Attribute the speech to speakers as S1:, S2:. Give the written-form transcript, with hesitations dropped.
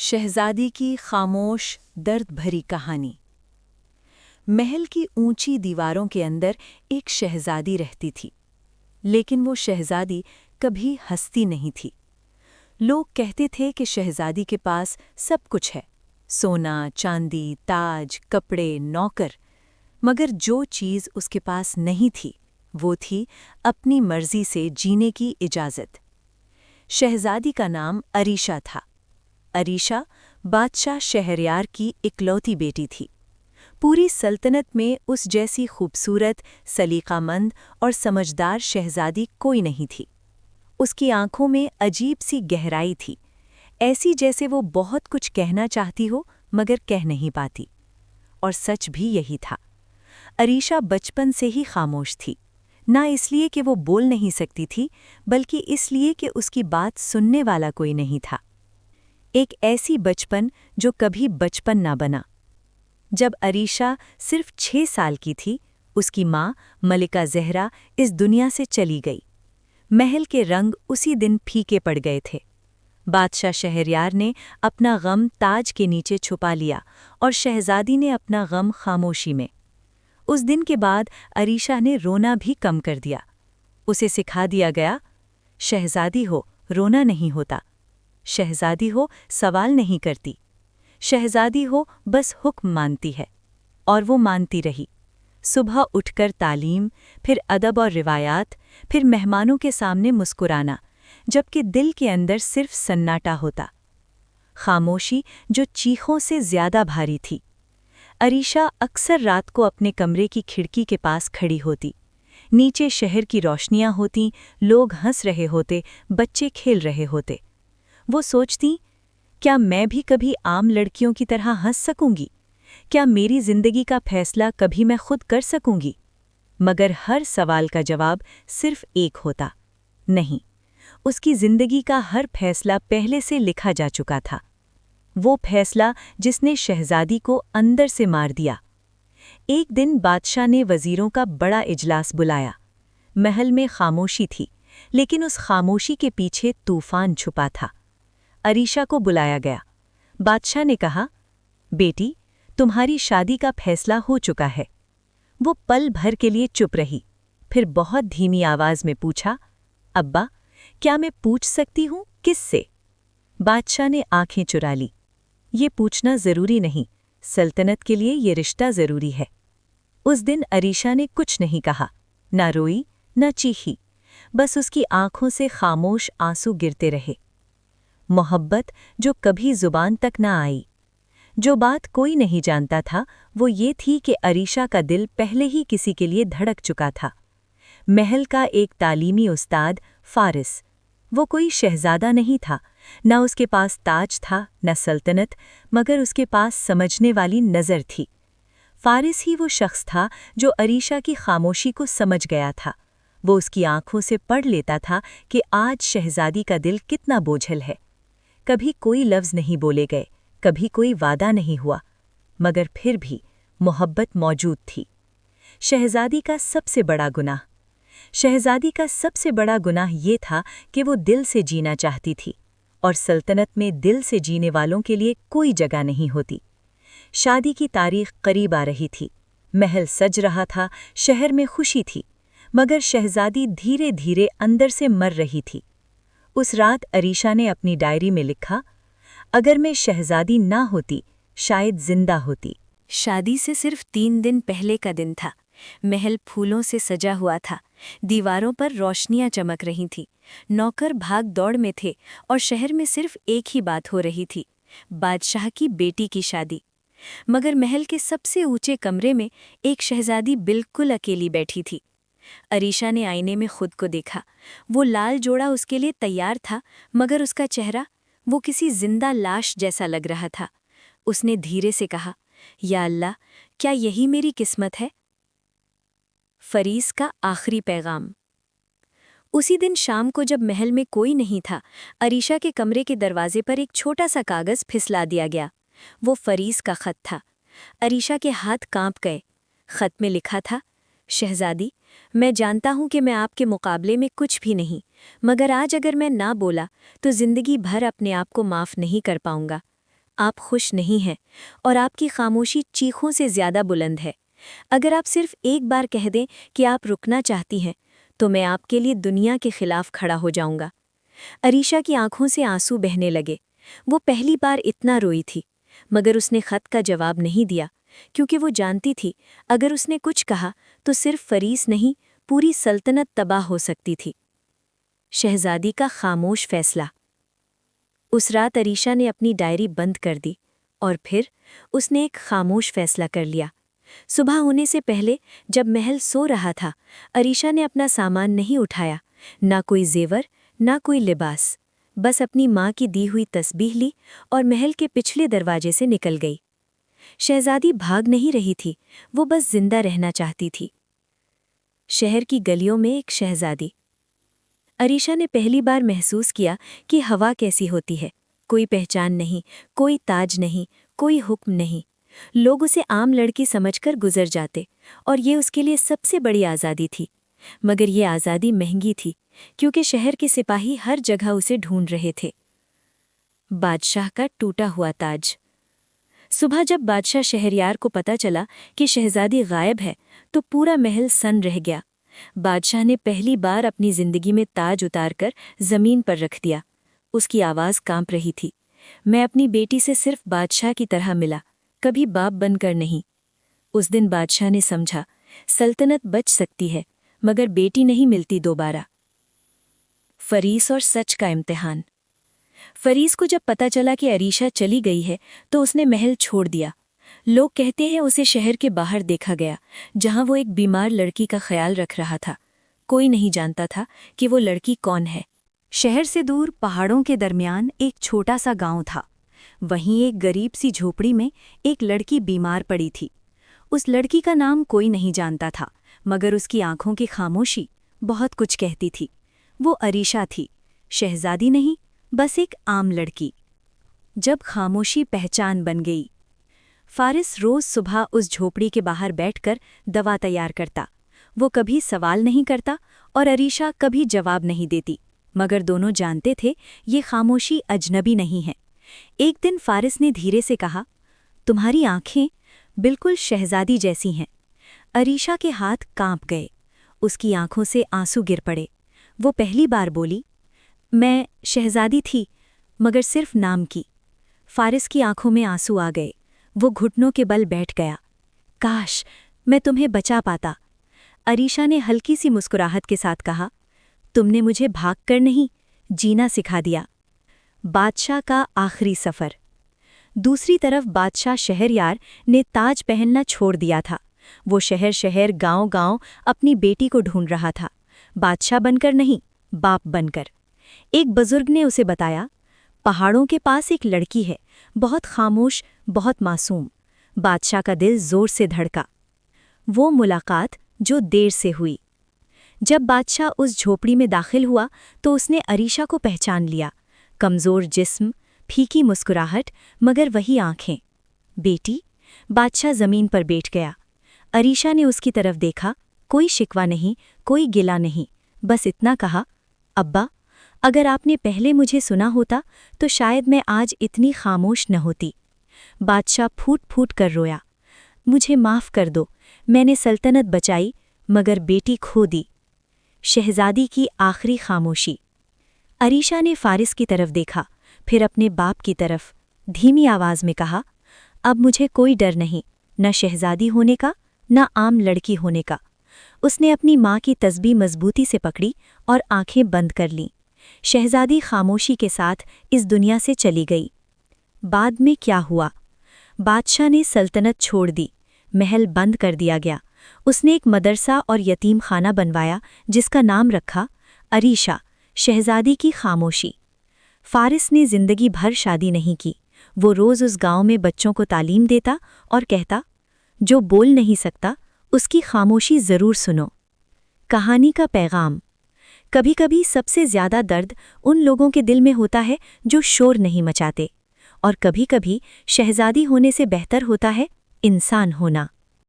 S1: شہزادی کی خاموش درد بھری کہانی۔ محل کی اونچی دیواروں کے اندر ایک شہزادی رہتی تھی، لیکن وہ شہزادی کبھی ہنستی نہیں تھی۔ لوگ کہتے تھے کہ شہزادی کے پاس سب کچھ ہے، سونا، چاندی، تاج، کپڑے، نوکر، مگر جو چیز اس کے پاس نہیں تھی وہ تھی اپنی مرضی سے جینے کی اجازت۔ شہزادی کا نام عریشہ تھا۔ عریشہ بادشاہ شہریار کی اکلوتی بیٹی تھی۔ پوری سلطنت میں اس جیسی خوبصورت، سلیقہ مند اور سمجھدار شہزادی کوئی نہیں تھی۔ اس کی آنکھوں میں عجیب سی گہرائی تھی، ایسی جیسے وہ بہت کچھ کہنا چاہتی ہو مگر کہہ نہیں پاتی۔ اور سچ بھی یہی تھا۔ عریشہ بچپن سے ہی خاموش تھی، نہ اس لیے کہ وہ بول نہیں سکتی تھی، بلکہ اس لیے کہ اس کی بات سننے والا کوئی نہیں تھا۔ ایک ایسی بچپن جو کبھی بچپن نہ بنا۔ جب عریشہ صرف 6 سال کی تھی، اس کی ماں ملکہ زہرا اس دنیا سے چلی گئی۔ محل کے رنگ اسی دن پھیکے پڑ گئے تھے۔ بادشاہ شہریار نے اپنا غم تاج کے نیچے چھپا لیا اور شہزادی نے اپنا غم خاموشی میں۔ اس دن کے بعد عریشہ نے رونا بھی کم کر دیا۔ اسے سکھا دیا گیا، شہزادی ہو رونا نہیں ہوتا، شہزادی ہو سوال نہیں کرتی، شہزادی ہو بس حکم مانتی ہے۔ اور وہ مانتی رہی۔ صبح اٹھ کر تعلیم، پھر ادب اور روایات، پھر مہمانوں کے سامنے مسکرانا، جبکہ دل کے اندر صرف سناٹا ہوتا۔ خاموشی جو چیخوں سے زیادہ بھاری تھی۔ عریشہ اکثر رات کو اپنے کمرے کی کھڑکی کے پاس کھڑی ہوتی۔ نیچے شہر کی روشنیاں ہوتیں، لوگ ہنس رہے ہوتے، بچے کھیل رہے ہوتے۔ وہ سوچتی، کیا میں بھی کبھی عام لڑکیوں کی طرح ہنس سکوں گی؟ کیا میری زندگی کا فیصلہ کبھی میں خود کر سکوں گی؟ مگر ہر سوال کا جواب صرف ایک ہوتا، نہیں۔ اس کی زندگی کا ہر فیصلہ پہلے سے لکھا جا چکا تھا، وہ فیصلہ جس نے شہزادی کو اندر سے مار دیا۔ ایک دن بادشاہ نے وزیروں کا بڑا اجلاس بلایا۔ محل میں خاموشی تھی، لیکن اس خاموشی کے پیچھے طوفان چھپا تھا۔ عریشہ کو بلایا گیا۔ بادشاہ نے کہا، بیٹی، تمہاری شادی کا فیصلہ ہو چکا ہے۔ وہ پل بھر کے لیے چپ رہی، پھر بہت دھیمی آواز میں پوچھا، ابا، کیا میں پوچھ سکتی ہوں کس سے؟ بادشاہ نے آنکھیں چرا لی۔ یہ پوچھنا ضروری نہیں، سلطنت کے لیے یہ رشتہ ضروری ہے۔ اس دن عریشہ نے کچھ نہیں کہا، نہ روئی، نہ چیخی، بس اس کی آنکھوں سے خاموش آنسو گرتے رہے۔ محبت جو کبھی زبان تک نہ آئی۔ جو بات کوئی نہیں جانتا تھا وہ یہ تھی کہ عریشہ کا دل پہلے ہی کسی کے لیے دھڑک چکا تھا۔ محل کا ایک تعلیمی استاد فارس، وہ کوئی شہزادہ نہیں تھا، نہ اس کے پاس تاج تھا نہ سلطنت، مگر اس کے پاس سمجھنے والی نظر تھی۔ فارس ہی وہ شخص تھا جو عریشہ کی خاموشی کو سمجھ گیا تھا۔ وہ اس کی آنکھوں سے پڑھ لیتا تھا کہ آج شہزادی کا دل کتنا بوجھل ہے۔ کبھی کوئی لفظ نہیں بولے گئے، کبھی کوئی وعدہ نہیں ہوا، مگر پھر بھی محبت موجود تھی۔ شہزادی کا سب سے بڑا گناہ یہ تھا کہ وہ دل سے جینا چاہتی تھی، اور سلطنت میں دل سے جینے والوں کے لیے کوئی جگہ نہیں ہوتی۔ شادی کی تاریخ قریب آ رہی تھی، محل سج رہا تھا، شہر میں خوشی تھی، مگر شہزادی دھیرے دھیرے اندر سے مر رہی تھی۔ اس رات عریشہ نے اپنی ڈائری میں لکھا، اگر میں شہزادی نہ ہوتی شاید زندہ ہوتی۔
S2: شادی سے صرف 3 دن پہلے کا دن تھا۔ محل پھولوں سے سجا ہوا تھا، دیواروں پر روشنیاں چمک رہی تھیں، نوکر بھاگ دوڑ میں تھے، اور شہر میں صرف ایک ہی بات ہو رہی تھی، بادشاہ کی بیٹی کی شادی۔ مگر محل کے سب سے اونچے کمرے میں ایک شہزادی بالکل اکیلی بیٹھی تھی۔ عریشہ نے آئینے میں خود کو دیکھا۔ وہ لال جوڑا اس کے لیے تیار تھا، مگر اس کا چہرہ وہ کسی زندہ لاش جیسا لگ رہا تھا۔ اس نے دھیرے سے کہا، یا اللہ، کیا یہی میری قسمت ہے؟ فریس کا آخری پیغام۔ اسی دن شام کو جب محل میں کوئی نہیں تھا، عریشہ کے کمرے کے دروازے پر ایک چھوٹا سا کاغذ پھسلا دیا گیا۔ وہ فریس کا خط تھا۔ عریشہ کے ہاتھ کانپ گئے۔ خط میں لکھا تھا، شہزادی، میں جانتا ہوں کہ میں آپ کے مقابلے میں کچھ بھی نہیں، مگر آج اگر میں نہ بولا تو زندگی بھر اپنے آپ کو معاف نہیں کر پاؤں گا۔ آپ خوش نہیں ہیں اور آپ کی خاموشی چیخوں سے زیادہ بلند ہے۔ اگر آپ صرف ایک بار کہہ دیں کہ آپ رکنا چاہتی ہیں تو میں آپ کے لیے دنیا کے خلاف کھڑا ہو جاؤں گا۔ عریشہ کی آنکھوں سے آنسو بہنے لگے۔ وہ پہلی بار اتنا روئی تھی، مگر اس نے خط کا جواب نہیں دیا، کیونکہ وہ جانتی تھی اگر اس نے کچھ کہا تو صرف فریس نہیں، پوری سلطنت تباہ ہو سکتی تھی۔ شہزادی کا خاموش فیصلہ۔ اس رات عریشہ نے اپنی ڈائری بند کر دی، اور پھر اس نے ایک خاموش فیصلہ کر لیا۔ صبح ہونے سے پہلے جب محل سو رہا تھا، عریشہ نے اپنا سامان نہیں اٹھایا، نہ کوئی زیور، نہ کوئی لباس، بس اپنی ماں کی دی ہوئی تسبیح لی اور محل کے پچھلے دروازے سے نکل گئی۔ شہزادی بھاگ نہیں رہی تھی، وہ بس زندہ رہنا چاہتی تھی۔ شہر کی گلیوں میں ایک شہزادی۔ عریشہ نے پہلی بار محسوس کیا کہ ہوا کیسی ہوتی ہے۔ کوئی پہچان نہیں، کوئی تاج نہیں، کوئی حکم نہیں۔ لوگ اسے عام لڑکی سمجھ کر گزر جاتے، اور یہ اس کے لیے سب سے بڑی آزادی تھی۔ مگر یہ آزادی مہنگی تھی، کیونکہ شہر کے سپاہی ہر جگہ اسے ڈھونڈ رہے تھے۔ بادشاہ کا ٹوٹا ہوا تاج۔ صبح جب بادشاہ شہریار کو پتہ چلا کہ شہزادی غائب ہے تو پورا محل سن رہ گیا۔ بادشاہ نے پہلی بار اپنی زندگی میں تاج اتار کر زمین پر رکھ دیا۔ اس کی آواز کانپ رہی تھی۔ میں اپنی بیٹی سے صرف بادشاہ کی طرح ملا، کبھی باپ بن کر نہیں۔ اس دن بادشاہ نے سمجھا، سلطنت بچ سکتی ہے مگر بیٹی نہیں ملتی دوبارہ۔ فریس اور سچ کا امتحان۔ فریس کو جب پتہ چلا کہ عریشہ چلی گئی ہے تو اس نے محل چھوڑ دیا۔ لوگ کہتے ہیں اسے شہر کے باہر دیکھا گیا، جہاں وہ ایک بیمار لڑکی کا خیال رکھ رہا تھا۔ کوئی نہیں جانتا تھا کہ وہ لڑکی کون ہے۔
S1: شہر سے دور پہاڑوں کے درمیان ایک چھوٹا سا گاؤں تھا۔ وہیں ایک غریب سی جھوپڑی میں ایک لڑکی بیمار پڑی تھی۔ اس لڑکی کا نام کوئی نہیں جانتا تھا، مگر اس کی آنکھوں کی خاموشی بہت کچھ کہتی تھی۔ وہ عریشہ تھی، شہزادی نہیں، بس ایک عام لڑکی۔ جب خاموشی پہچان بن گئی۔ فارس روز صبح اس جھوپڑی کے باہر بیٹھ کر دوا تیار کرتا۔ وہ کبھی سوال نہیں کرتا اور عریشہ کبھی جواب نہیں دیتی، مگر دونوں جانتے تھے یہ خاموشی اجنبی نہیں ہے۔ ایک دن فارس نے دھیرے سے کہا، تمہاری آنکھیں بالکل شہزادی جیسی ہیں۔ عریشہ کے ہاتھ کانپ گئے، اس کی آنکھوں سے آنسو گر پڑے۔ وہ پہلی بار بولی، میں شہزادی تھی مگر صرف نام کی۔ فارس کی آنکھوں میں آنسو آ گئے، وہ گھٹنوں کے بل بیٹھ گیا۔ کاش میں تمہیں بچا پاتا۔ عریشہ نے ہلکی سی مسکراہٹ کے ساتھ کہا، تم نے مجھے بھاگ کر نہیں، جینا سکھا دیا۔ بادشاہ کا آخری سفر۔ دوسری طرف بادشاہ شہریار نے تاج پہننا چھوڑ دیا تھا۔ وہ شہر شہر گاؤں گاؤں اپنی بیٹی کو ڈھونڈ رہا تھا، بادشاہ بن کر نہیں، باپ بن کر۔ ایک بزرگ نے اسے بتایا، پہاڑوں کے پاس ایک لڑکی ہے، بہت خاموش، بہت معصوم۔ بادشاہ کا دل زور سے دھڑکا۔ وہ ملاقات جو دیر سے ہوئی۔ جب بادشاہ اس جھوپڑی میں داخل ہوا تو اس نے عریشہ کو پہچان لیا۔ کمزور جسم، پھیکی مسکراہٹ، مگر وہی آنکھیں۔ بیٹی؟ بادشاہ زمین پر بیٹھ گیا۔ عریشہ نے اس کی طرف دیکھا، کوئی شکوہ نہیں، کوئی گلہ نہیں، بس اتنا کہا، ابا، اگر آپ نے پہلے مجھے سنا ہوتا تو شاید میں آج اتنی خاموش نہ ہوتی۔ بادشاہ پھوٹ پھوٹ کر رویا، مجھے معاف کر دو، میں نے سلطنت بچائی مگر بیٹی کھو دی۔ شہزادی کی آخری خاموشی۔ عریشہ نے فارس کی طرف دیکھا، پھر اپنے باپ کی طرف، دھیمی آواز میں کہا، اب مجھے کوئی ڈر نہیں، نہ شہزادی ہونے کا، نہ عام لڑکی ہونے کا۔ اس نے اپنی ماں کی تسبیح مضبوطی سے پکڑی اور آنکھیں بند کر لیں۔ شہزادی خاموشی کے ساتھ اس دنیا سے چلی گئی۔ بعد میں کیا ہوا؟ بادشاہ نے سلطنت چھوڑ دی، محل بند کر دیا گیا۔ اس نے ایک مدرسہ اور یتیم خانہ بنوایا جس کا نام رکھا عریشہ، شہزادی کی خاموشی۔ فارس نے زندگی بھر شادی نہیں کی۔ وہ روز اس گاؤں میں بچوں کو تعلیم دیتا اور کہتا، جو بول نہیں سکتا اس کی خاموشی ضرور سنو۔ کہانی کا پیغام۔ کبھی کبھی سب سے زیادہ درد ان لوگوں کے دل میں ہوتا ہے جو شور نہیں مچاتے، اور کبھی کبھی شہزادی ہونے سے بہتر ہوتا ہے انسان ہونا۔